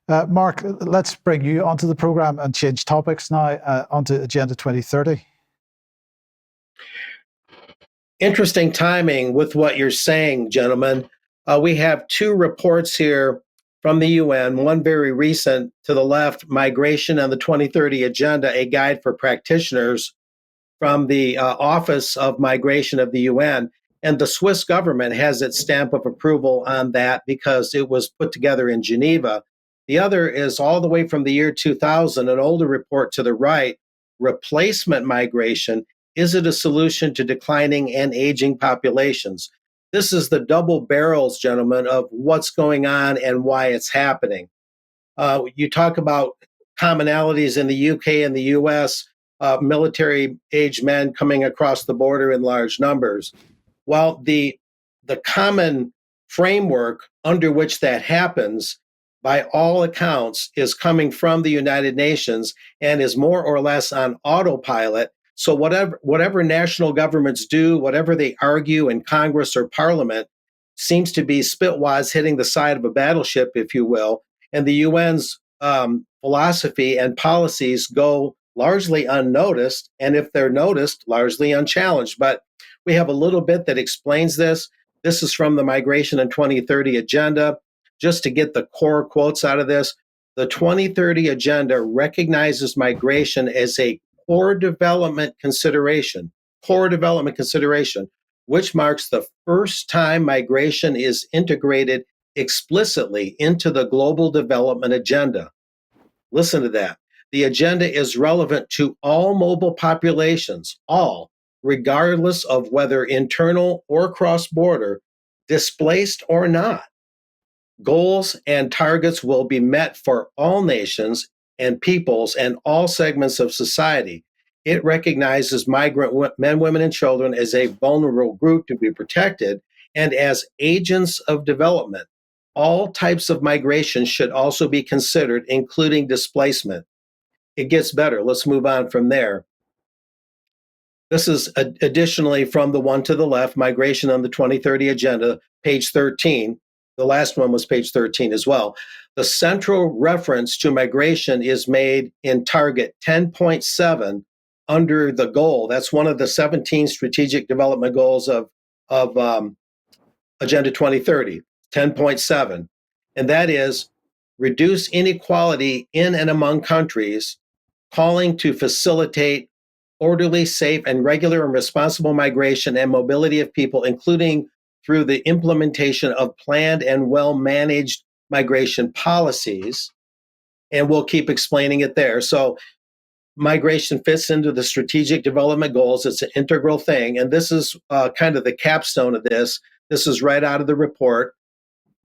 Mark, let's bring you onto the program and change topics now onto Agenda 2030. Interesting timing with what you're saying, gentlemen. We have two reports here from the UN, one very recent to the left, Migration and the 2030 Agenda, a guide for practitioners from the Office of Migration of the UN. And the Swiss government has its stamp of approval on that because it was put together in Geneva. The other is all the way from the year 2000, an older report to the right, Replacement Migration. Is it a solution to declining and aging populations? This is the double barrels, gentlemen, of what's going on and why it's happening. You talk about commonalities in the UK and the US, military-age men coming across the border in large numbers. Well, the common framework under which that happens, by all accounts, is coming from the United Nations and is more or less on autopilot. So whatever national governments do, whatever they argue in Congress or Parliament, seems to be spitwads hitting the side of a battleship, if you will. And the UN's philosophy and policies go largely unnoticed, and if they're noticed, largely unchallenged. But we have a little bit that explains this. This is from the Migration and 2030 Agenda. Just to get the core quotes out of this, the 2030 Agenda recognizes migration as a core development consideration, which marks the first time migration is integrated explicitly into the global development agenda. Listen to that. The agenda is relevant to all mobile populations, all, regardless of whether internal or cross-border, displaced or not. Goals and targets will be met for all nations and peoples and all segments of society. It recognizes migrant men, women, and children as a vulnerable group to be protected and as agents of development. All types of migration should also be considered, including displacement. It gets better. Let's move on from there. This is additionally from the one to the left, Migration on the 2030 Agenda, page 13. The last one was page 13 as well. The central reference to migration is made in target 10.7 under the goal. That's one of the 17 strategic development goals of Agenda 2030, 10.7. And that is reduce inequality in and among countries, calling to facilitate orderly, safe, and regular and responsible migration and mobility of people, including through the implementation of planned and well-managed migration policies. And we'll keep explaining it there. So migration fits into the strategic development goals. It's an integral thing. And this is kind of the capstone of this. This is right out of the report.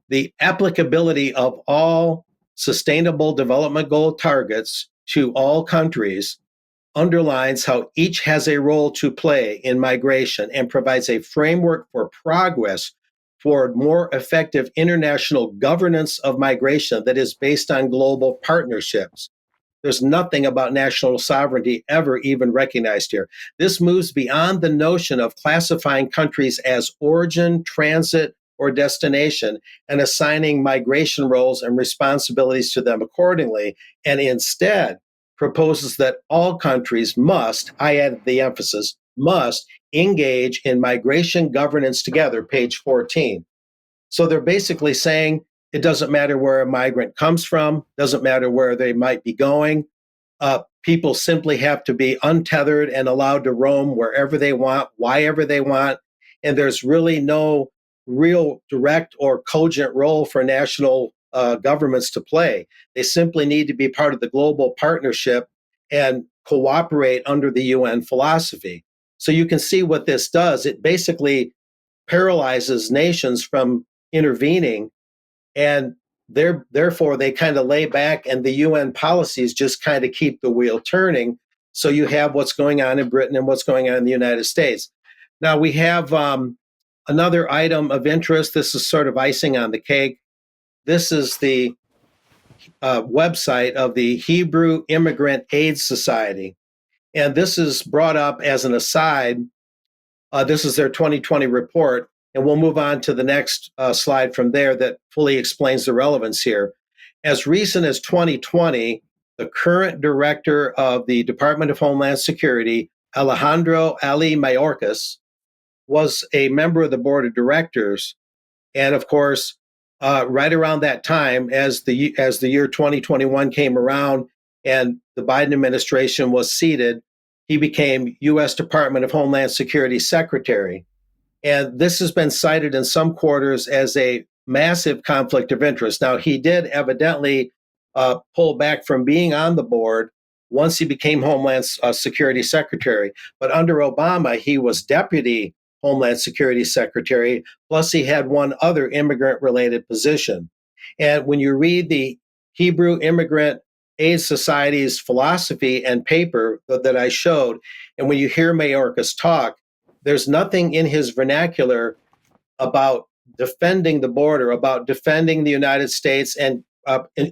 The applicability of all sustainable development goal targets to all countries underlines how each has a role to play in migration and provides a framework for progress toward more effective international governance of migration that is based on global partnerships. There's nothing about national sovereignty ever even recognized here. This moves beyond the notion of classifying countries as origin, transit, or destination and assigning migration roles and responsibilities to them accordingly, and instead proposes that all countries must, I added the emphasis, must engage in migration governance together, page 14. So they're basically saying it doesn't matter where a migrant comes from, doesn't matter where they might be going. People simply have to be untethered and allowed to roam wherever they want, wherever they want. And there's really no real direct or cogent role for national governments to play. They simply need to be part of the global partnership and cooperate under the UN philosophy. So you can see what this does. It basically paralyzes nations from intervening, and therefore they kind of lay back, and the UN policies just kind of keep the wheel turning. So you have what's going on in Britain and what's going on in the United States. Now we have another item of interest. This is sort of icing on the cake. This is the website of the Hebrew Immigrant Aid Society. And this is brought up as an aside. This is their 2020 report. And we'll move on to the next slide from there that fully explains the relevance here. as recent as 2020, the current director of the Department of Homeland Security, Alejandro Mayorkas, was a member of the board of directors. And of course, right around that time, as the year 2021 came around and the Biden administration was seated, he became U.S. Department of Homeland Security Secretary. And this has been cited in some quarters as a massive conflict of interest. Now, he did evidently pull back from being on the board once he became Homeland Security Secretary. But under Obama, he was Deputy Homeland Security Secretary, plus he had one other immigrant-related position. And when you read the Hebrew Immigrant Aid Society's philosophy and paper that I showed, and when you hear Mayorkas talk, there's nothing in his vernacular about defending the border, about defending the United States and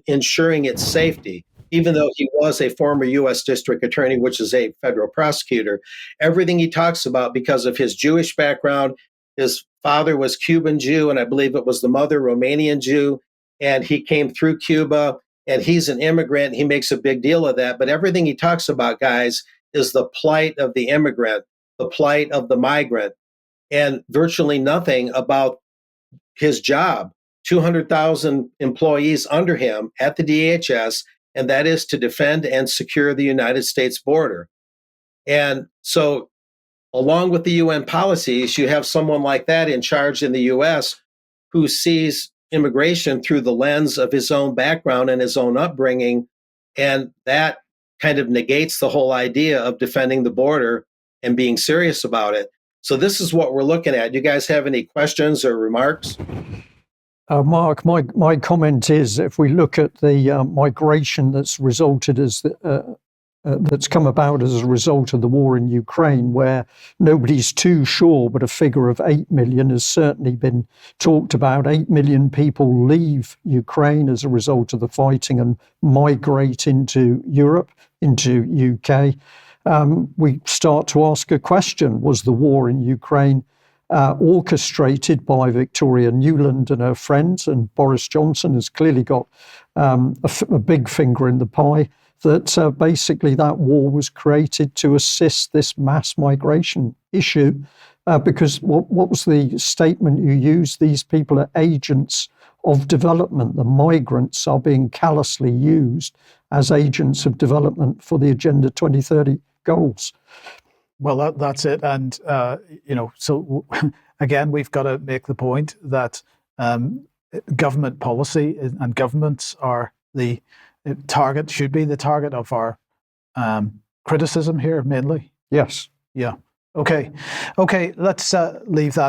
ensuring its safety. Even though he was a former U.S. district attorney, which is a federal prosecutor, everything he talks about, because of his Jewish background, his father was Cuban Jew, and I believe it was the mother Romanian Jew, and he came through Cuba, and he's an immigrant. He makes a big deal of that. But everything he talks about, guys, is the plight of the immigrant, the plight of the migrant, and virtually nothing about his job. 200,000 employees under him at the DHS, and that is to defend and secure the United States border. And so, along with the UN policies, you have someone like that in charge in the US who sees immigration through the lens of his own background and his own upbringing. And that kind of negates the whole idea of defending the border and being serious about it. So this is what we're looking at. You guys have any questions or remarks? Mark, my comment is, if we look at the migration that's resulted that's come about as a result of the war in Ukraine, where nobody's too sure, but a figure of 8 million has certainly been talked about. 8 million people leave Ukraine as a result of the fighting and migrate into Europe, into UK. We start to ask a question: was the war in Ukraine orchestrated by Victoria Nuland and her friends? And Boris Johnson has clearly got a big finger in the pie, that basically that war was created to assist this mass migration issue, because what was the statement you used? These people are agents of development. The migrants are being callously used as agents of development for the Agenda 2030 goals. Well, that's it. And, so again, we've got to make the point that government policy and governments are the target, should be the target of our criticism here, mainly. Yes. Yeah. Okay. Let's leave that.